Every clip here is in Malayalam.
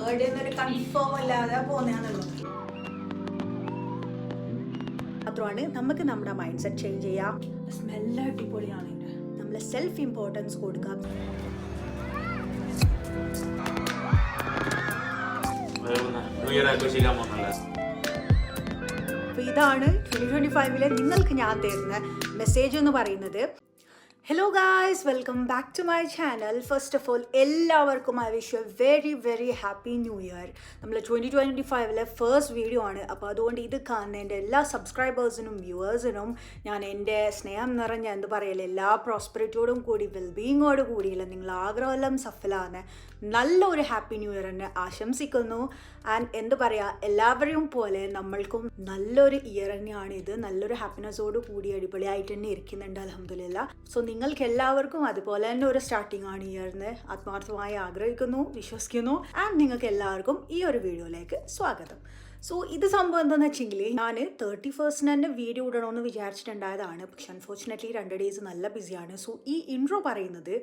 ബർത്ത്ഡേ എന്നൊരു കൺഫേം അല്ലാതെ പോകുന്നതാണുള്ളത്. മാത്രമാണ് നമുക്ക് നമ്മുടെ മൈൻഡ് സെറ്റ് ചേഞ്ച് ചെയ്യാം. സ്മെല്ല് അടിപൊളിയാണ്. നമ്മളെ സെൽഫ് ഇമ്പോർട്ടൻസ് കൊടുക്കാം. അപ്പോൾ ഇതാണ് 2025 നിങ്ങൾക്ക് ഞാൻ തരുന്ന മെസ്സേജ് എന്ന് പറയുന്നത്. Hello guys, welcome back to my channel. First of all എല്ലാവർക്കും I wish you very very happy new year. നമ്മൾ 2025 ഫസ്റ്റ് വീഡിയോ ആണ്. അപ്പോൾ അതുകൊണ്ട് ഇത് കാണുന്ന എൻ്റെ എല്ലാ സബ്സ്ക്രൈബേഴ്സിനും വ്യൂവേഴ്സിനും ഞാൻ എൻ്റെ സ്നേഹം നിറഞ്ഞ എന്ത് പറയല എല്ലാ പ്രോസ്പെറിറ്റിയോടും കൂടി വെൽബീയിങ്ങോട് കൂടിയില്ല നിങ്ങൾ ആഗ്രഹമെല്ലാം സഫലാണ് നല്ലൊരു ഹാപ്പി ന്യൂ ഇയർ തന്നെ ആശംസിക്കുന്നു. ആൻഡ് എന്ത് പറയുക, എല്ലാവരെയും പോലെ നമ്മൾക്കും നല്ലൊരു ഇയർ തന്നെയാണ് ഇത്. നല്ലൊരു ഹാപ്പിനെസ്സോട് കൂടി അടിപൊളിയായിട്ട് തന്നെ ഇരിക്കുന്നുണ്ട് അൽഹംദുലില്ലാ. സോ നിങ്ങൾക്ക് എല്ലാവർക്കും അതുപോലെ തന്നെ ഒരു സ്റ്റാർട്ടിംഗ് ആണ് ഇയറിന് ആത്മാർത്ഥമായി ആഗ്രഹിക്കുന്നു, വിശ്വസിക്കുന്നു. ആൻഡ് നിങ്ങൾക്ക് എല്ലാവർക്കും ഈ ഒരു വീഡിയോയിലേക്ക് സ്വാഗതം. സോ ഇത് സംഭവം എന്താണെന്ന് വെച്ചെങ്കിൽ ഞാൻ 31st തന്നെ വീഡിയോ ഇടണമെന്ന് വിചാരിച്ചിട്ടുണ്ടായതാണ്. പക്ഷെ അൺഫോർച്ചുനേറ്റ്ലി 2 ഡേയ്സ് നല്ല ബിസിയാണ്. സോ ഈ ഇൻട്രോ പറയുന്നത്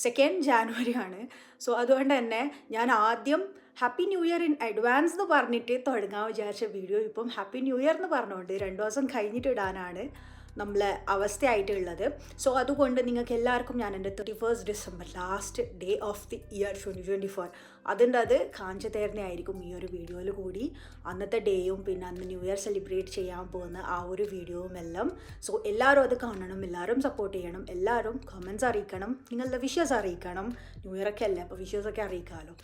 2nd ജാനുവരി ആണ്. സോ അതുകൊണ്ട് തന്നെ ഞാൻ ആദ്യം happy new year in advance എന്ന് പറഞ്ഞിട്ട് തുടങ്ങാൻ വിചാരിച്ച വീഡിയോ ഇപ്പം ഹാപ്പി ന്യൂ ഇയർ എന്ന് പറഞ്ഞുകൊണ്ട് 2 ദിവസം കഴിഞ്ഞിട്ട് ഇടാനാണ് നമ്മളെ അവസ്ഥയായിട്ടുള്ളത്. സോ അതുകൊണ്ട് നിങ്ങൾക്ക് എല്ലാവർക്കും ഞാൻ എൻ്റെ 31st December last day of the year 2024 അതിൻ്റെ അത് കാണിച്ചു തരുന്നതായിരിക്കും ഈ ഒരു വീഡിയോയിൽ കൂടി. അന്നത്തെ ഡേയും പിന്നെ അന്ന് ന്യൂ ഇയർ സെലിബ്രേറ്റ് ചെയ്യാൻ പോകുന്ന ആ ഒരു വീഡിയോയും എല്ലാം. സോ എല്ലാവരും അത് കാണണം, എല്ലാവരും സപ്പോർട്ട് ചെയ്യണം, എല്ലാവരും കമൻറ്റ്സ് അറിയിക്കണം, നിങ്ങളുടെ വിഷസ് അറിയിക്കണം. ന്യൂ ഇയറൊക്കെ അല്ലേ, അപ്പോൾ വിഷസൊക്കെ അറിയിക്കാമല്ലോ.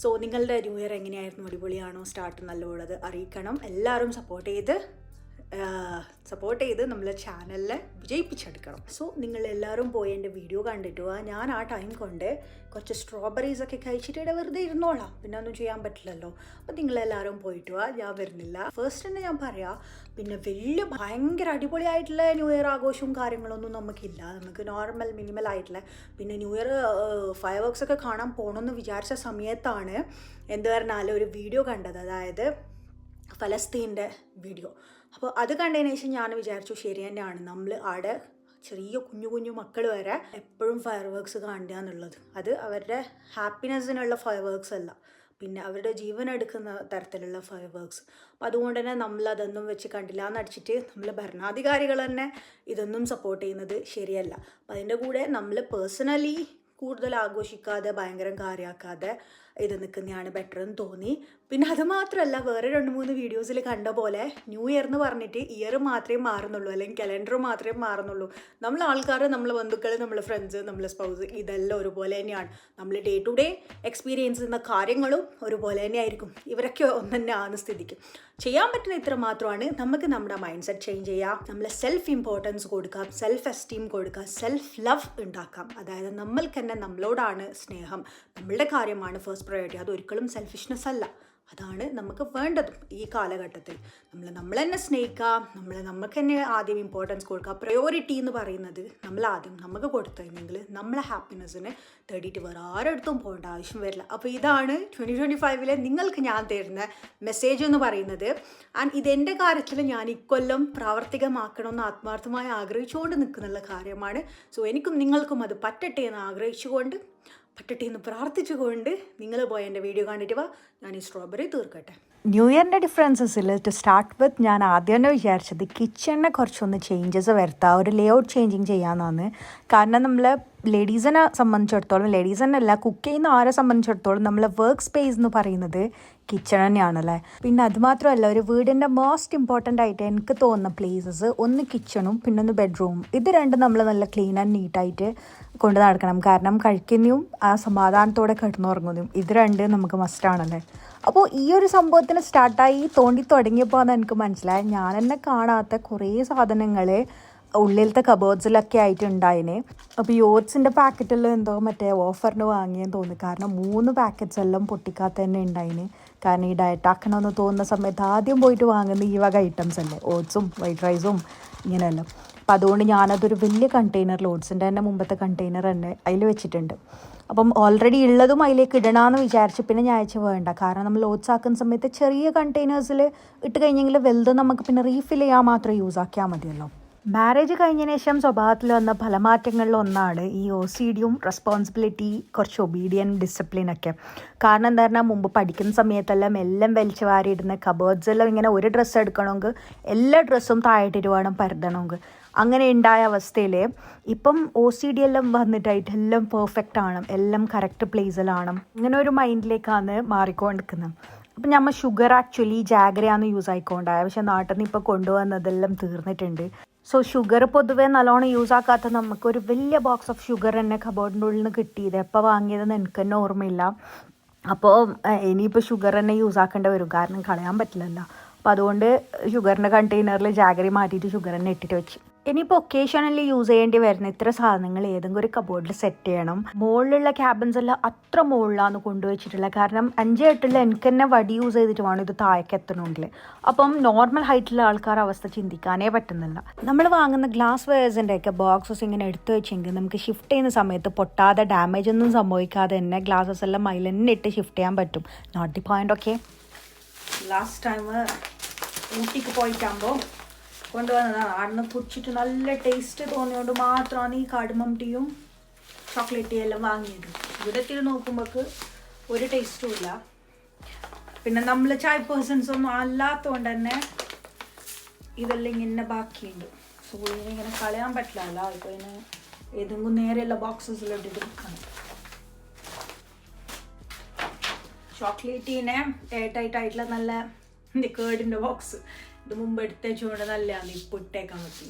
സോ നിങ്ങളുടെ ന്യൂ ഇയർ എങ്ങനെയായിരുന്നു, അടിപൊളിയാണോ, സ്റ്റാർട്ട് നല്ലോണത് അറിയിക്കണം. എല്ലാവരും സപ്പോർട്ട് ചെയ്ത് നമ്മളെ ചാനലിനെ വിജയിപ്പിച്ചെടുക്കണം. സോ നിങ്ങളെല്ലാവരും പോയി എൻ്റെ വീഡിയോ കണ്ടിട്ട് ഞാൻ ആ ടൈം കൊണ്ട് കുറച്ച് സ്ട്രോബെറീസൊക്കെ കഴിച്ചിട്ട് വെറുതെ ഇരുന്നോളാം, പിന്നെ ഒന്നും ചെയ്യാൻ പറ്റില്ലല്ലോ. അപ്പോൾ നിങ്ങളെല്ലാവരും പോയിട്ട് ഞാൻ വരുന്നില്ല. ഫസ്റ്റ് തന്നെ ഞാൻ പറയാം, പിന്നെ ഭയങ്കര അടിപൊളിയായിട്ടുള്ള ന്യൂ ഇയർ ആഘോഷവും കാര്യങ്ങളൊന്നും നമുക്കില്ല. നമുക്ക് നോർമൽ മിനിമൽ ആയിട്ടുള്ള പിന്നെ ന്യൂ ഇയർ ഫയർ വർക്ക്സ് ഒക്കെ കാണാൻ പോകണമെന്ന് വിചാരിച്ച സമയത്താണ് എന്ത് പറഞ്ഞാലും ഒരു വീഡിയോ കണ്ടത്, അതായത് ഫലസ്തീൻ്റെ വീഡിയോ. അപ്പോൾ അത് കണ്ടതിന് ശേഷം ഞാൻ വിചാരിച്ചു ശരി തന്നെയാണ്, നമ്മൾ അവിടെ ചെറിയ കുഞ്ഞു മക്കൾ വരെ എപ്പോഴും ഫയർ വർക്ക്സ് കാണുക എന്നുള്ളത് അത് അവരുടെ ഹാപ്പിനെസ്സിനുള്ള ഫയർ വർക്ക്സ് അല്ല, പിന്നെ അവരുടെ ജീവൻ എടുക്കുന്ന തരത്തിലുള്ള ഫയർ വർക്ക്സ്. അപ്പോൾ അതുകൊണ്ട് തന്നെ നമ്മളതൊന്നും വെച്ച് കണ്ടില്ല എന്നടിച്ചിട്ട് നമ്മൾ ഭരണാധികാരികൾ തന്നെ ഇതൊന്നും സപ്പോർട്ട് ചെയ്യുന്നത് ശരിയല്ല. അപ്പോൾ അതിൻ്റെ കൂടെ നമ്മൾ പേഴ്സണലി കൂടുതൽ ആഘോഷിക്കാതെ ഭയങ്കര കാര്യമാക്കാതെ ഇത് നിൽക്കുന്നതാണ് ബെറ്റർ എന്ന് തോന്നി. പിന്നെ അത് മാത്രമല്ല, വേറെ 2-3 വീഡിയോസിൽ കണ്ട പോലെ ന്യൂ ഇയർ എന്ന് പറഞ്ഞിട്ട് ഇയർ മാത്രമേ മാറുന്നുള്ളൂ, അല്ലെങ്കിൽ കലണ്ടർ മാത്രമേ മാറുന്നുള്ളൂ. നമ്മൾ ആൾക്കാർ, നമ്മളെ ബന്ധുക്കൾ, നമ്മളെ ഫ്രണ്ട്സ്, നമ്മളെ സ്പൗസ് ഇതെല്ലാം ഒരുപോലെ തന്നെയാണ്. നമ്മൾ ഡേ ടു ഡേ എക്സ്പീരിയൻസ് ചെയ്യുന്ന കാര്യങ്ങളും ഒരുപോലെ തന്നെ ആയിരിക്കും. ഇവരൊക്കെ ഒന്ന് തന്നെ ആകുന്ന സ്ഥിതിക്ക് ചെയ്യാൻ പറ്റുന്ന ഇത്ര മാത്രമാണ് നമുക്ക് നമ്മുടെ മൈൻഡ് സെറ്റ് ചേഞ്ച് ചെയ്യാം, നമ്മളെ സെൽഫ് ഇമ്പോർട്ടൻസ് കൊടുക്കാം, സെൽഫ് എസ്റ്റീം കൊടുക്കാം, സെൽഫ് ലവ് ഉണ്ടാക്കാം. അതായത് നമ്മൾക്ക് തന്നെ നമ്മളോടാണ് സ്നേഹം, നമ്മളുടെ കാര്യമാണ് ഫസ്റ്റ് പ്രയോറിറ്റി. അതൊരിക്കലും സെൽഫിഷ്നെസ് അല്ല, അതാണ് നമുക്ക് വേണ്ടതും ഈ കാലഘട്ടത്തിൽ. നമ്മൾ തന്നെ സ്നേഹിക്കാം, നമുക്ക് തന്നെ ആദ്യം ഇമ്പോർട്ടൻസ് കൊടുക്കുക. പ്രയോറിറ്റി എന്ന് പറയുന്നത് നമ്മൾ ആദ്യം നമുക്ക് കൊടുത്തെങ്കിൽ നമ്മളെ ഹാപ്പിനെസ്സിന് തേടിയിട്ട് വേറെ ആരടുത്തും പോകേണ്ട ആവശ്യം വരില്ല. അപ്പോൾ ഇതാണ് 2025 നിങ്ങൾക്ക് ഞാൻ തരുന്ന മെസ്സേജ് എന്ന് പറയുന്നത്. ആൻഡ് ഇതെൻ്റെ കാര്യത്തിൽ ഞാൻ ഇക്കൊല്ലം പ്രാവർത്തികമാക്കണമെന്ന് ആത്മാർത്ഥമായി ആഗ്രഹിച്ചുകൊണ്ട് നിൽക്കുന്നുള്ള കാര്യമാണ്. സോ എനിക്കും നിങ്ങൾക്കും അത് പറ്റട്ടെ എന്ന് ആഗ്രഹിച്ചുകൊണ്ട്, പറ്റട്ടെ എന്ന് പ്രാർത്ഥിച്ചുകൊണ്ട് നിങ്ങൾ പോയി എൻ്റെ വീഡിയോ കണ്ടിട്ട് ഞാൻ ഈ സ്ട്രോബെറി തീർക്കട്ടെ. ന്യൂ ഇയറിൻ്റെ ഡിഫറൻസസിൽ ടു സ്റ്റാർട്ട് വിത്ത് ഞാൻ ആദ്യം തന്നെ വിചാരിച്ചത് കിച്ചണിനെ കുറച്ചൊന്ന് ചേഞ്ചസ് വരുത്താം, ഒരു ലേ ഔട്ട് ചേഞ്ചിങ് ചെയ്യാമെന്നാണ്. കാരണം നമ്മൾ ലേഡീസിനെ സംബന്ധിച്ചിടത്തോളം, ലേഡീസ് തന്നെയല്ല കുക്ക് ചെയ്യുന്ന ആരെ സംബന്ധിച്ചിടത്തോളം നമ്മളെ വർക്ക് സ്പേസ് എന്ന് പറയുന്നത് കിച്ചൺ തന്നെയാണല്ലേ. പിന്നെ അതുമാത്രമല്ല, ഒരു വീടിൻ്റെ മോസ്റ്റ് ഇമ്പോർട്ടൻ്റ് ആയിട്ട് എനിക്ക് തോന്നുന്ന പ്ലേസസ് ഒന്ന് കിച്ചണും പിന്നൊന്ന് ബെഡ്റൂമും. ഇത് രണ്ടും നമ്മൾ നല്ല ക്ലീൻ ആൻഡ് നീറ്റായിട്ട് കൊണ്ട് നടക്കണം. കാരണം കഴിക്കുന്നതും ആ സമാധാനത്തോടെ കിടന്നുറങ്ങുന്നതും ഇത് രണ്ടും നമുക്ക് മസ്റ്റാണല്ലേ. അപ്പോൾ ഈ ഒരു സംഭവത്തിന് സ്റ്റാർട്ടായി തോണ്ടി തുടങ്ങിയപ്പോൾ എനിക്ക് മനസ്സിലായി ഞാൻ എന്നെ കാണാത്ത കുറേ സാധനങ്ങൾ ഉള്ളിലത്തെ കബേർഡ്സിലൊക്കെ ആയിട്ട് ഉണ്ടായിന്. അപ്പോൾ ഈ ഓട്സിൻ്റെ പാക്കറ്റിൽ എന്തോ മറ്റേ ഓഫറിന് വാങ്ങിയെന്ന് തോന്നി. കാരണം 3 പാക്കറ്റ്സ് എല്ലാം പൊട്ടിക്കാത്ത തന്നെ ഉണ്ടായിന്. കാരണം ഈ ഡയറ്റ് ആക്കണമെന്ന് തോന്നുന്ന സമയത്ത് ആദ്യം പോയിട്ട് വാങ്ങുന്ന ഈ വക ഐറ്റംസ് അല്ലേ, ഓട്സും വൈറ്റ് റൈസും ഇങ്ങനെയെല്ലാം. അപ്പോൾ അതുകൊണ്ട് ഞാനതൊരു വലിയ കണ്ടെയ്നറിൽ, ഓട്സിൻ്റെ തന്നെ മുമ്പത്തെ കണ്ടെയ്നർ തന്നെ അതിൽ വെച്ചിട്ടുണ്ട്. അപ്പം ഓൾറെഡി ഉള്ളതും അതിലേക്ക് ഇടണമെന്ന് വിചാരിച്ചു. പിന്നെ ഞാൻ വേണ്ട, കാരണം നമ്മൾ ഓട്സ് ആക്കുന്ന സമയത്ത് ചെറിയ കണ്ടെയ്നേഴ്സിൽ ഇട്ട് കഴിഞ്ഞെങ്കിൽ വലുത് നമുക്ക് പിന്നെ റീഫിൽ ചെയ്യാൻ മാത്രം യൂസ് ആക്കിയാൽ മതിയല്ലോ. മാരേജ് കഴിഞ്ഞതിന് ശേഷം സ്വഭാവത്തിൽ വന്ന പല മാറ്റങ്ങളിൽ ഒന്നാണ് ഈ OCDയും റെസ്പോൺസിബിലിറ്റി, കുറച്ച് ഒബീഡിയൻ, ഡിസിപ്ലിനൊക്കെ. കാരണം എന്താ പറഞ്ഞാൽ മുമ്പ് പഠിക്കുന്ന സമയത്തെല്ലാം എല്ലാം വലിച്ചു വാരിയിടുന്ന കബേർഡ്സ് എല്ലാം ഇങ്ങനെ ഒരു ഡ്രസ്സ് എടുക്കണമെങ്കിൽ എല്ലാ ഡ്രസ്സും താഴെട്ടിട്ട് വേണം പരതണമെങ്കിൽ. അങ്ങനെ ഉണ്ടായ അവസ്ഥയിൽ ഇപ്പം OCD എല്ലാം വന്നിട്ടായിട്ട് എല്ലാം പെർഫെക്റ്റ് ആണ്, എല്ലാം കറക്റ്റ് പ്ലേസിലാണ്. ഇങ്ങനെ ഒരു മൈൻഡിലേക്കാണ് മാറിക്കൊണ്ടിരിക്കുന്നത്. അപ്പം നമ്മൾ ഷുഗർ ആക്ച്വലി ജാഗ്രയാണ് യൂസ് ആയിക്കൊണ്ടായ, പക്ഷെ നാട്ടിൽ നിന്ന് ഇപ്പോൾ കൊണ്ടുവന്നതെല്ലാം തീർന്നിട്ടുണ്ട്. സോ ഷുഗർ പൊതുവേ നല്ലോണം യൂസ് ആക്കാത്ത നമുക്കൊരു വലിയ ബോക്സ് ഓഫ് ഷുഗർ തന്നെ കബോർഡിൻ്റെ ഉള്ളിൽ നിന്ന് കിട്ടിയത്. എപ്പോൾ വാങ്ങിയതെന്ന് എനിക്ക് തന്നെ ഓർമ്മയില്ല. അപ്പോൾ ഇനിയിപ്പോൾ ഷുഗർ തന്നെ യൂസ് ആക്കേണ്ടി വരും, കാരണം കളയാൻ പറ്റില്ലല്ലോ. അപ്പോൾ അതുകൊണ്ട് ഷുഗറിൻ്റെ കണ്ടെയ്നറിൽ ജാഗറി മാറ്റിയിട്ട് ഷുഗർ തന്നെ ഇട്ടിട്ട് വെച്ച്. ഇനിയിപ്പോൾ ഒക്കേഷണലി യൂസ് ചെയ്യേണ്ടി വരുന്ന ഇത്ര സാധനങ്ങൾ ഏതെങ്കിലും ഒരു കബോർഡിൽ സെറ്റ് ചെയ്യണം. മുകളിലുള്ള ക്യാബിൻസ് എല്ലാം അത്ര മുകളിലാണ് കൊണ്ടുവച്ചിട്ടുള്ളത്. കാരണം 5-8 എനിക്ക് തന്നെ വടി യൂസ് ചെയ്തിട്ട് വേണം ഇത് താഴേക്ക് എത്തണമെങ്കിൽ. അപ്പം നോർമൽ ഹൈറ്റിലുള്ള ആൾക്കാർ അവസ്ഥ ചിന്തിക്കാനേ പറ്റുന്നില്ല. നമ്മൾ വാങ്ങുന്ന ഗ്ലാസ് വെയർസിൻ്റെ ഒക്കെ ബോക്സസ് ഇങ്ങനെ എടുത്തു വെച്ചെങ്കിൽ നമുക്ക് ഷിഫ്റ്റ് ചെയ്യുന്ന സമയത്ത് പൊട്ടാതെ ഡാമേജ് ഒന്നും സംഭവിക്കാതെ തന്നെ ഗ്ലാസസ് എല്ലാം അതിൽ തന്നെ ഇട്ട് ഷിഫ്റ്റ് ചെയ്യാൻ പറ്റും. Note the point. Okay, last time ഊട്ടിക്ക് പോയിട്ടാകുമ്പോൾ കൊണ്ടുവന്നതാണ്. അവിടുന്ന് കുടിച്ചിട്ട് നല്ല ടേസ്റ്റ് തോന്നിയോണ്ട് മാത്രമാണ് ഈ കാർഡമം ടീയും ചോക്ലേറ്റ് ടീ എല്ലാം വാങ്ങിയത്. ഇവിടെ എത്തി നോക്കുമ്പോൾക്ക് ഒരു ടേസ്റ്റും ഇല്ല. പിന്നെ നമ്മൾ ചായ പേഴ്സൺസ് ഒന്നും അല്ലാത്തതുകൊണ്ട് തന്നെ ഇതെല്ലാം ഇങ്ങനെ ബാക്കിയുണ്ട്. സോ ഇങ്ങനെ കളയാൻ പറ്റില്ല. ഇപ്പോൾ ഇതിന് ഏതെങ്കിലും നേരെയുള്ള ബോക്സസിലോട്ട് എടുക്കണം. ചോക്ലേറ്റ് ടീനെ എയർടൈറ്റായിട്ടുള്ള നല്ല കേടിൻ്റെ ബോക്സ് ഇത് മുമ്പ് എടുത്തേച്ചുകൊണ്ട് നല്ലതാണ്, ഇപ്പോൾ ഇട്ടേക്കാൻ പറ്റും.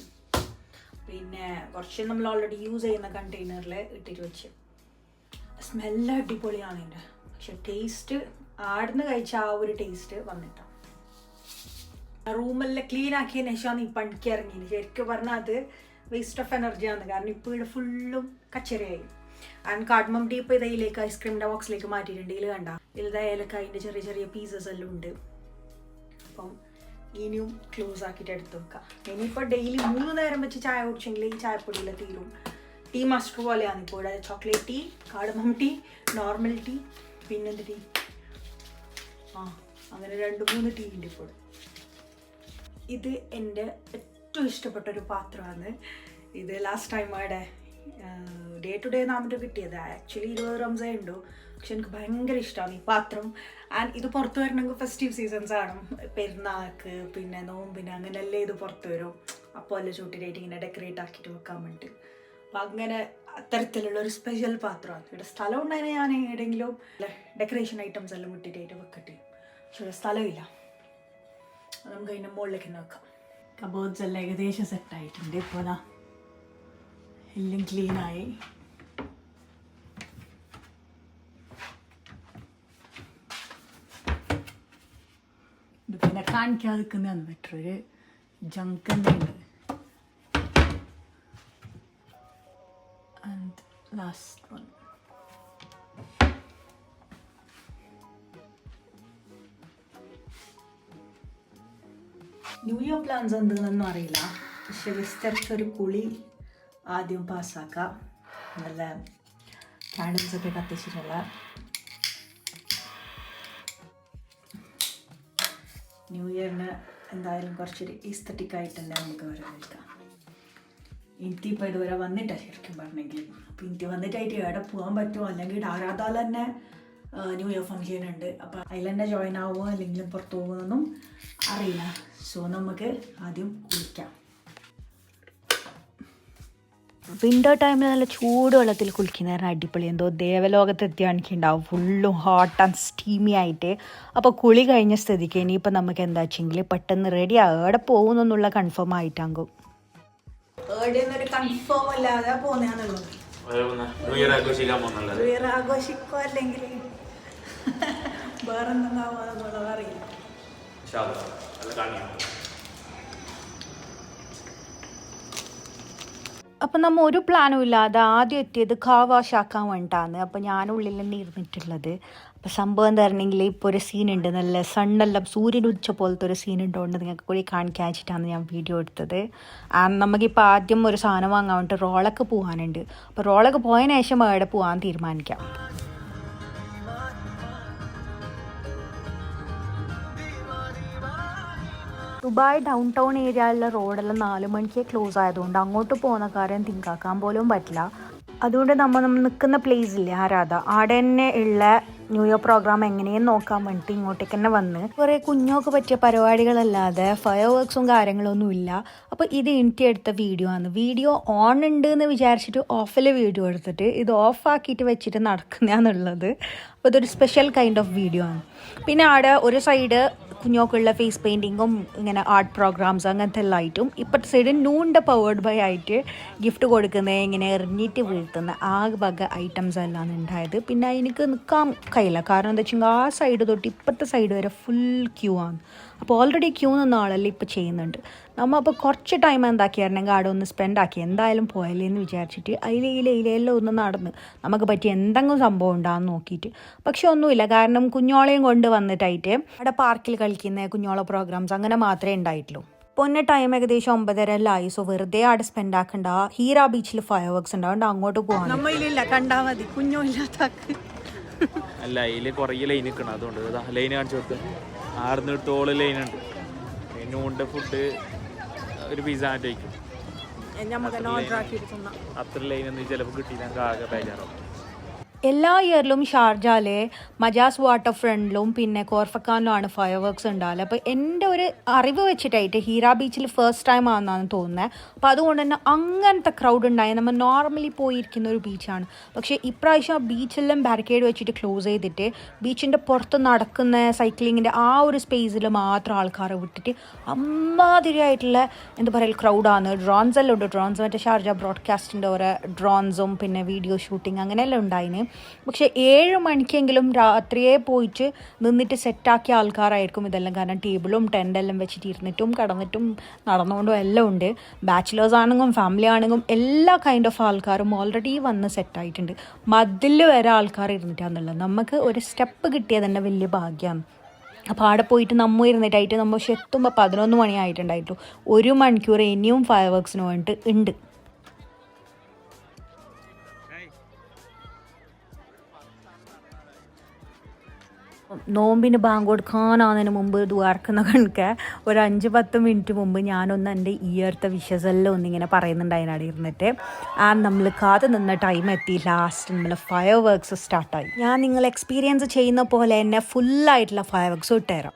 പിന്നെ കുറച്ച് നമ്മൾ ഓൾറെഡി യൂസ് ചെയ്യുന്ന കണ്ടെയ്നറിൽ ഇട്ടിട്ട് വെച്ച്. സ്മെല്ല് അടിപൊളിയാണ് ഇതിൻ്റെ, പക്ഷെ ടേസ്റ്റ് ആടുന്ന് കഴിച്ച ആ ഒരു ടേസ്റ്റ് വന്നിട്ടാണ്. റൂമെല്ലാം ക്ലീൻ ആക്കിയതിന് ശേഷമാണ് ഈ പണിക്ക് ഇറങ്ങിയത്. ശരിക്കും പറഞ്ഞാൽ അത് വേസ്റ്റ് ഓഫ് എനർജിയാണ്, കാരണം ഇപ്പോൾ ഇവിടെ ഫുള്ളും കച്ചറയായി. ആൻഡ് കാർഡമം ടീ ഇപ്പോൾ ഇതിലേക്ക് ഐസ്ക്രീമിൻ്റെ ബോക്സിലേക്ക് മാറ്റിയിട്ടുണ്ട്. ഇതിൽ കണ്ട ഇതിൽ ഏലക്കായതിൻ്റെ ചെറിയ ചെറിയ പീസസ് എല്ലാം ഉണ്ട്. അപ്പം ഇനിയും ക്ലോസ് ആക്കിയിട്ട് എടുത്ത് വെക്കാം. ഇനിയിപ്പോൾ ഡെയിലി 3 നേരം വെച്ച് ചായ കുടിച്ചെങ്കിൽ ഈ ചായപ്പൊടിയിൽ തീരും. ടീ മാസ്റ്റർ പോലെയാണ് ഇപ്പോൾ ഇവിടെ. Chocolate tea, cardamom tea, normal tea, പിന്നെന്ത് ടീ, അങ്ങനെ 2-3 ടീ ഉണ്ട് ഇപ്പോൾ. ഇത് എൻ്റെ ഏറ്റവും ഇഷ്ടപ്പെട്ടൊരു പാത്രമാണ്. ഇത് ലാസ്റ്റ് ടൈം അവിടെ ഡേ ടു ഡേ നാമിട്ട് കിട്ടിയത്. ആക്ച്വലി 20 റംസേ ഉണ്ടോ, പക്ഷെ എനിക്ക് ഭയങ്കര ഇഷ്ടമാണ് ഈ പാത്രം. ആൻഡ് ഇത് പുറത്ത് വരണമെങ്കിൽ ഫെസ്റ്റീവ് സീസൺസ് ആണ്, പെരുന്നാൾക്ക് പിന്നെ നോമ്പിന് അങ്ങനെയല്ലേ ഇത് പുറത്ത് വരും. അപ്പോൾ അല്ലേ ചൂട്ടിലായിട്ട് ഇങ്ങനെ ഡെക്കറേറ്റ് ആക്കിയിട്ട് വെക്കാൻ വേണ്ടി. അപ്പം അങ്ങനെ അത്തരത്തിലുള്ളൊരു സ്പെഷ്യൽ പാത്രമാണ്. ഇവിടെ സ്ഥലം ഉണ്ടായാൽ ഞാൻ എവിടെയെങ്കിലും ഡെക്കറേഷൻ ഐറ്റംസ് എല്ലാം ഇട്ടിട്ടായിട്ട് വെക്കട്ടെ, പക്ഷെ ഇവിടെ സ്ഥലമില്ല. നമുക്ക് അതിൻ്റെ മുകളിലേക്ക് തന്നെ വെക്കാം. കബോർഡ്സ് എല്ലാം ഏകദേശം സെറ്റായിട്ടുണ്ട്. ഇപ്പോൾ എല്ലാം ക്ലീനായി. ഇത് പിന്നെ കാണിക്കാതെ നിൽക്കുന്നതാണ് ബെറ്റർ. ഒരു ജങ്ക് തന്നെ ഉണ്ട്. And last one. New year plans എന്തെന്നൊന്നും അറിയില്ല, പക്ഷെ വിസ്തരിച്ചൊരു കുളി ആദ്യം പാസ്സാക്കാം. നല്ല ക്യാൻഡിൽസൊക്കെ കത്തിച്ചിട്ടുള്ള ന്യൂ ഇയറിന് എന്തായാലും കുറച്ചൊരു ഈസ്തറ്റിക്കായിട്ട് തന്നെ നമുക്ക് വരവേൽക്കാം. എനിക്ക് ഇപ്പോൾ ഇതുവരെ വന്നിട്ടാണ് ശരിക്കും പറഞ്ഞെങ്കിൽ. അപ്പോൾ എനിക്ക് വന്നിട്ടായിട്ട് എവിടെ പോകാൻ പറ്റുമോ, അല്ലെങ്കിൽ ആരാധാല തന്നെ ന്യൂ ഇയർ ഫംഗ്ഷൻ ഉണ്ട്. അപ്പോൾ അതിൽ തന്നെ ജോയിൻ ആവുമോ അല്ലെങ്കിൽ പുറത്ത് പോകുമെന്നൊന്നും അറിയില്ല. സോ നമുക്ക് ആദ്യം കുളിക്കാം. വിൻ്റർ ടൈമിൽ നല്ല ചൂട് വെള്ളത്തിൽ കുളിക്കുന്നതിന് അടിപൊളി, എന്തോ ദേവലോകത്തെത്തിയ എനിക്കുണ്ടാവും. ഫുള്ളും ഹോട്ട് ആൻഡ് സ്റ്റീമി ആയിട്ട്. അപ്പോൾ കുളി കഴിഞ്ഞ സ്ഥിതിക്ക് ഇനിയിപ്പോൾ നമുക്ക് എന്താ വെച്ചെങ്കിൽ പെട്ടെന്ന് റെഡി എവിടെ പോകുന്നെന്നുള്ള കൺഫേം ആയിട്ടാകും. കൺഫേം അല്ലാതെ പോകുന്നതാണുള്ളത്. ആഘോഷിക്കോ അല്ലെങ്കിൽ വേറെ എന്തെന്നാവുക അറിയില്ല. അപ്പം നമ്മൾ ഒരു പ്ലാനും ഇല്ലാതെ ആദ്യം എത്തിയത് കാർ വാഷ് ആക്കാൻ വേണ്ടിയിട്ടാണ്. അപ്പോൾ ഞാനുള്ളിൽ തന്നെ ഇരുന്നിട്ടുള്ളത്. അപ്പോൾ സംഭവം തരണമെങ്കിൽ ഇപ്പോൾ ഒരു സീനുണ്ട്, നല്ല സണ്ണെല്ലാം സൂര്യൻ ഉച്ച പോലത്തെ ഒരു സീൻ ഉണ്ടോണ്ട് നിങ്ങൾക്ക് കൂടി കാണിക്കാൻ വെച്ചിട്ടാണ് ഞാൻ വീഡിയോ എടുത്തത്. നമുക്കിപ്പോൾ ആദ്യം ഒരു സാധനം വാങ്ങാൻ വേണ്ടിയിട്ട് റോളൊക്കെ പോകാനുണ്ട്. അപ്പോൾ റോളൊക്കെ പോയതിന് ശേഷം എവിടെ പോകാൻ തീരുമാനിക്കാം. ദുബായ് ഡൗൺ ടൗൺ ഏരിയയിലുള്ള റോഡെല്ലാം 4 മണിക്ക് ക്ലോസ് ആയതുകൊണ്ട് അങ്ങോട്ട് പോകുന്ന കാര്യം തിങ്കാക്കാൻ പോലും പറ്റില്ല. അതുകൊണ്ട് നമ്മൾ നിൽക്കുന്ന പ്ലേസ് ഇല്ലേ ആരാധ, അവിടെ തന്നെ ഉള്ള ന്യൂ ഇയർ പ്രോഗ്രാം എങ്ങനെയെന്ന് നോക്കാൻ വേണ്ടിയിട്ട് ഇങ്ങോട്ടേക്ക് തന്നെ വന്ന് കുറേ കുഞ്ഞോക്ക് പറ്റിയ പരിപാടികളല്ലാതെ ഫയർ വർക്ക്സും കാര്യങ്ങളൊന്നും ഇല്ല. അപ്പോൾ ഇത് എനിക്ക് എടുത്ത വീഡിയോ ആണ്. വീഡിയോ ഓൺ ഉണ്ട് എന്ന് വിചാരിച്ചിട്ട് ഓഫിൽ വീഡിയോ എടുത്തിട്ട് ഇത് ഓഫാക്കിയിട്ട് വെച്ചിട്ട് നടക്കുന്നതാണുള്ളത്. അപ്പോൾ ഇതൊരു സ്പെഷ്യൽ കൈൻഡ് ഓഫ് വീഡിയോ ആണ്. പിന്നെ അവിടെ ഒരു സൈഡ് കുഞ്ഞോക്കുള്ള ഫേസ് പെയിൻറ്റിങ്ങും ഇങ്ങനെ ആർട്ട് പ്രോഗ്രാംസ് അങ്ങനത്തെ എല്ലാം ആയിട്ടും ഇപ്പോഴത്തെ സൈഡ് നൂണ്ട പവേർഡ് ബൈ ആയിട്ട് ഗിഫ്റ്റ് കൊടുക്കുന്നത് ഇങ്ങനെ എറിഞ്ഞിട്ട് വീഴ്ത്തുന്ന ആ വക ഐറ്റംസ് എല്ലാം ഉണ്ടായത്. പിന്നെ എനിക്ക് നിൽക്കാൻ കഴിയില്ല, കാരണം എന്താ വെച്ചെങ്കിൽ ആ സൈഡ് തൊട്ട് ഇപ്പോഴത്തെ സൈഡ് വരെ ഫുൾ ക്യൂ ആണ്. അപ്പോൾ ഓൾറെഡി ക്യൂ നിന്ന ആളെല്ലാം ഇപ്പോൾ ചെയ്യുന്നുണ്ട്. നമ്മൾ അപ്പോൾ കുറച്ച് ടൈം എന്താക്കിയായിരുന്നെങ്കിൽ അവിടെ ഒന്ന് സ്പെൻഡ് ആക്കി എന്തായാലും പോയല്ലേ എന്ന് വിചാരിച്ചിട്ട് അതിലെല്ലാം ഒന്ന് നടന്ന് നമുക്ക് പറ്റിയ എന്തെങ്കിലും സംഭവം ഉണ്ടാകുന്ന നോക്കിയിട്ട്. പക്ഷെ ഒന്നുമില്ല, കാരണം കുഞ്ഞോളെയും കൊണ്ട് വന്നിട്ടായിട്ട് അവിടെ പാർക്കിൽ കളിക്കുന്ന കുഞ്ഞോള പ്രോഗ്രാംസ് അങ്ങനെ മാത്രമേ ഉണ്ടായിട്ടുള്ളൂ. പൊന്നെ ടൈം ഏകദേശം 9:30 ആയി. സോ വെറുതെ അവിടെ സ്പെൻഡ് ആക്കണ്ട. ഹീറ ബീച്ചിൽ ഫയർ വർക്ക്സ് ഉണ്ടാവും, അങ്ങോട്ട് പോകാൻ നമ്മളില്ല കണ്ടാൽ മതി. കുഞ്ഞോ ഇല്ലാത്താക്ക് അല്ല അതിൽ കുറേ ലൈൻ നിൽക്കണം, അതുകൊണ്ട് ലൈൻ കാണിച്ചു കൊടുത്ത് 600 ലൈനുണ്ട്. നൂണിൻ്റെ ഫുഡ് ഒരു പിസ്സ ആയിട്ട് വയ്ക്കും. അത്ര ലൈനൊന്നും ചിലപ്പോൾ കിട്ടിയില്ല, ആകെ ബേജാറാവും. എല്ലാ ഇയറിലും ഷാർജയിലെ മജാസ് വാട്ടർ ഫ്രണ്ടിലും പിന്നെ കോർഫക്കാനിലുമാണ് ഫയർ വർക്ക്സ് ഉണ്ടാവില്ല. അപ്പോൾ എൻ്റെ ഒരു അറിവ് വെച്ചിട്ടായിട്ട് ഹീറ ബീച്ചിൽ ഫസ്റ്റ് ടൈം ആണെന്നാണ് തോന്നുന്നത്. അപ്പോൾ അതുകൊണ്ട് തന്നെ അങ്ങനത്തെ ക്രൗഡ് ഉണ്ടായി. നമ്മൾ നോർമലി പോയിരിക്കുന്ന ഒരു ബീച്ചാണ്. പക്ഷേ ഇപ്രാവശ്യം ആ ബീച്ചെല്ലാം ബാരിക്കേഡ് വെച്ചിട്ട് ക്ലോസ് ചെയ്തിട്ട് ബീച്ചിൻ്റെ പുറത്ത് നടക്കുന്ന സൈക്ലിങ്ങിൻ്റെ ആ ഒരു സ്പേസിൽ മാത്രം ആൾക്കാരെ വിട്ടിട്ട് അമ്മാതിരിയായിട്ടുള്ള എന്താ പറയുക ക്രൗഡാണ്. ഡ്രോൺസ് എല്ലാം ഉണ്ട്. ഡ്രോൺസ് മറ്റേ ഷാർജ ബ്രോഡ്കാസ്റ്റിൻ്റെ ഓരോ ഡ്രോൺസും പിന്നെ വീഡിയോ ഷൂട്ടിങ് അങ്ങനെയെല്ലാം ഉണ്ടായിന്. പക്ഷേ 7 മണിക്കെങ്കിലും രാത്രിയെ പോയിട്ട് നിന്നിട്ട് സെറ്റാക്കിയ ആൾക്കാരായിരിക്കും ഇതെല്ലാം. കാരണം ടേബിളും ടെൻ്റെല്ലാം വെച്ചിട്ട് ഇരുന്നിട്ടും കിടന്നിട്ടും നടന്നുകൊണ്ടും എല്ലാം ഉണ്ട്. ബാച്ചിലേഴ്സ് ആണെങ്കിലും ഫാമിലി ആണെങ്കിലും എല്ലാ കൈൻഡ് ഓഫ് ആൾക്കാരും ഓൾറെഡി വന്ന് സെറ്റായിട്ടുണ്ട്. മതിൽ വരെ ആൾക്കാർ ഇരുന്നിട്ടാണെന്നുള്ളത്. നമുക്ക് ഒരു സ്റ്റെപ്പ് കിട്ടിയത് തന്നെ വലിയ ഭാഗ്യമാണ്. അപ്പോൾ അവിടെ പോയിട്ട് നമ്മൾ ഇരുന്നിട്ടായിട്ട് നമ്മൾ എത്തുമ്പോൾ 11 മണി ആയിട്ടുണ്ടായിട്ടു. 1 മണിക്കൂർ ഇനിയും ഫയർ വർക്ക്സിന് വേണ്ടിയിട്ട് ഉണ്ട്. നോമ്പിന് ബാങ്ക് കൊടുക്കാനാകുന്നതിന് മുമ്പ് ദ്വാർക്കുന്ന കണക്ക് ഒരു 5-10 മിനിറ്റ് മുമ്പ് ഞാനൊന്ന് എൻ്റെ ഇയർത്തെ വിഷസെല്ലാം ഒന്നിങ്ങനെ പറയുന്നുണ്ടായിരുന്നു അവിടെ ഇരുന്നിട്ട്. നമ്മൾ കാത്ത് നിന്ന ടൈം എത്തി. ലാസ്റ്റ് നമ്മൾ ഫയർ വർക്ക്സ് സ്റ്റാർട്ടായി. ഞാൻ നിങ്ങൾ എക്സ്പീരിയൻസ് ചെയ്യുന്ന പോലെ തന്നെ ഫുള്ളായിട്ടുള്ള ഫയർ വർക്ക്സ് ഇട്ടുതരാം.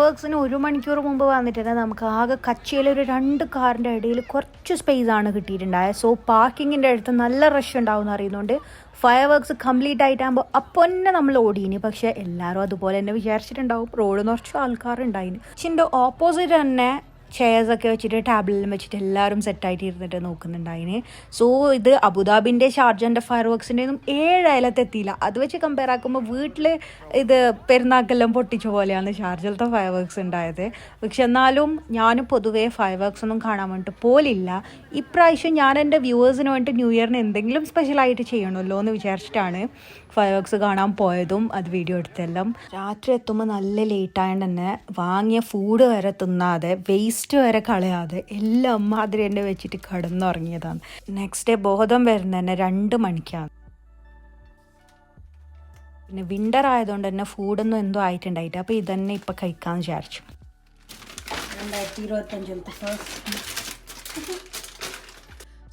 വർക്സിന് 1 മണിക്കൂർ മുമ്പ് വന്നിട്ടുണ്ട്. നമുക്ക് ആകെ കച്ചിയിലൊരു 2 കാറിൻ്റെ ഇടയിൽ കുറച്ച് സ്പേസ് ആണ് കിട്ടിയിട്ടുണ്ടായത്. സോ പാർക്കിങ്ങിൻ്റെ അടുത്ത് നല്ല റഷ് ഉണ്ടാവും എന്ന് അറിയുന്നുണ്ട്. ഫയർ വർക്ക്സ് കംപ്ലീറ്റ് ആയിട്ടാകുമ്പോൾ അപ്പോൾ തന്നെ നമ്മൾ ഓടീനി. പക്ഷേ എല്ലാവരും അതുപോലെ തന്നെ വിചാരിച്ചിട്ടുണ്ടാവും, റോഡ് നിറച്ച് ആൾക്കാരുണ്ടായിന്. പക്ഷെ എൻ്റെ ഓപ്പോസിറ്റ് തന്നെ ചെയർസൊക്കെ വെച്ചിട്ട് ടാബ്ലെല്ലാം വെച്ചിട്ട് എല്ലാവരും സെറ്റായിട്ട് ഇരുന്നിട്ട് നോക്കുന്നുണ്ടായിന്. സോ ഇത് അബുദാബിൻ്റെ ഷാർജൻ്റെ ഫയർ വർക്സിൻ്റെ ഒന്നും 7 അയലത്തെത്തിയില്ല. അത് വെച്ച് കമ്പയർ ആക്കുമ്പോൾ വീട്ടിൽ ഇത് പെരുന്നാക്കെല്ലാം പൊട്ടിച്ച പോലെയാണ് ഷാർജലത്തെ ഫയർ വർക്സ് ഉണ്ടായത്. പക്ഷെ എന്നാലും ഞാൻ പൊതുവേ ഫയർ വർക്സ് ഒന്നും കാണാൻ വേണ്ടിയിട്ട് പോലില്ല. ഇപ്രാവശ്യം ഞാൻ എൻ്റെ വ്യൂവേഴ്സിന് വേണ്ടിയിട്ട് ന്യൂ ഇയറിന് എന്തെങ്കിലും സ്പെഷ്യലായിട്ട് ചെയ്യണമല്ലോ എന്ന് വിചാരിച്ചിട്ടാണ് ഫയർ വർക്സ് കാണാൻ പോയതും അത് വീഡിയോ എടുത്തെല്ലാം. രാത്രി എത്തുമ്പോൾ നല്ല ലേറ്റായതുകൊണ്ട് തന്നെ വാങ്ങിയ ഫുഡ് വരെ തിന്നാതെ വേസ്റ്റ് വരെ കളയാതെ എല്ലാം മാതിരി തന്നെ വെച്ചിട്ട് കിടന്നുറങ്ങിയതാണ്. നെക്സ്റ്റ് ഡേ ബോധം വരുന്നത് തന്നെ 2 മണിക്കാണ്. പിന്നെ വിൻ്റർ ആയതുകൊണ്ട് തന്നെ ഫുഡൊന്നും എന്തോ ആയിട്ടുണ്ടായിട്ട് അപ്പോൾ ഇതന്നെ ഇപ്പം കഴിക്കാമെന്ന് വിചാരിച്ചു. 2025 ഫസ്റ്റ്.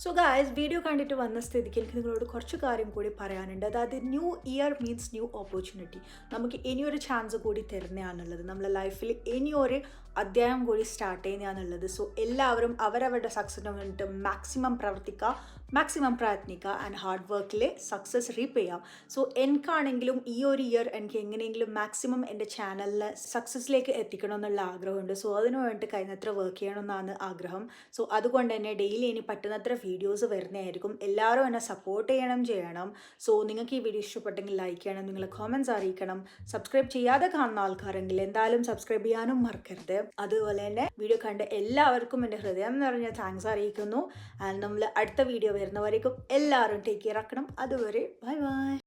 സോ ഗായ്സ്, വീഡിയോ കണ്ടിട്ട് വന്ന സ്ഥിതിക്ക് എനിക്ക് നിങ്ങളോട് കുറച്ച് കാര്യം കൂടി പറയാനുണ്ട്. അതായത് new year means new opportunity. നമുക്ക് ഇനിയൊരു ചാൻസ് കൂടി തരുന്നതാണുള്ളത്. നമ്മളെ ലൈഫിൽ ഇനിയൊരു അധ്യായം കൂടി സ്റ്റാർട്ട് ചെയ്യുന്നതാണുള്ളത്. സോ എല്ലാവരും അവരവരുടെ സക്സസിന് വേണ്ടിയിട്ട് മാക്സിമം പ്രവർത്തിക്കുക, മാക്സിമം പ്രയത്നിക്കുക ആൻഡ് ഹാർഡ് വർക്കിൽ സക്സസ് റീപ്പ് ചെയ്യാം. സോ എനിക്കാണെങ്കിലും ഈ ഒരു ഇയർ എനിക്ക് എങ്ങനെയെങ്കിലും മാക്സിമം എൻ്റെ ചാനലിനെ സക്സസ്സിലേക്ക് എത്തിക്കണം എന്നുള്ള ആഗ്രഹമുണ്ട്. സോ അതിനു വേണ്ടി കഴിയുന്നത്ര വർക്ക് ചെയ്യണമെന്നാണ് ആഗ്രഹം. സോ അതുകൊണ്ട് തന്നെ ഡെയിലി ഇനി പറ്റുന്നത്ര വീഡിയോസ് വരുന്നതായിരിക്കും. എല്ലാവരും എന്നെ സപ്പോർട്ട് ചെയ്യണം. സോ നിങ്ങൾക്ക് ഈ വീഡിയോ ഇഷ്ടപ്പെട്ടെങ്കിൽ ലൈക്ക് ചെയ്യണം, നിങ്ങളെ കോമൻറ്റ്സ് അറിയിക്കണം. സബ്സ്ക്രൈബ് ചെയ്യാതെ കാണുന്ന ആൾക്കാരെങ്കിൽ എന്തായാലും സബ്സ്ക്രൈബ് ചെയ്യാനും മറക്കരുത്. അതുപോലെ തന്നെ വീഡിയോ കണ്ട എല്ലാവർക്കും എൻ്റെ ഹൃദയം നിറഞ്ഞ താങ്ക്സ് അറിയിക്കുന്നു. ആൻഡ് നമ്മൾ അടുത്ത വീഡിയോ വരുന്നവരേക്കും എല്ലാവരും ടേക്ക് കെയർ ആക്കണം. അതുവരെ ബൈ ബൈ.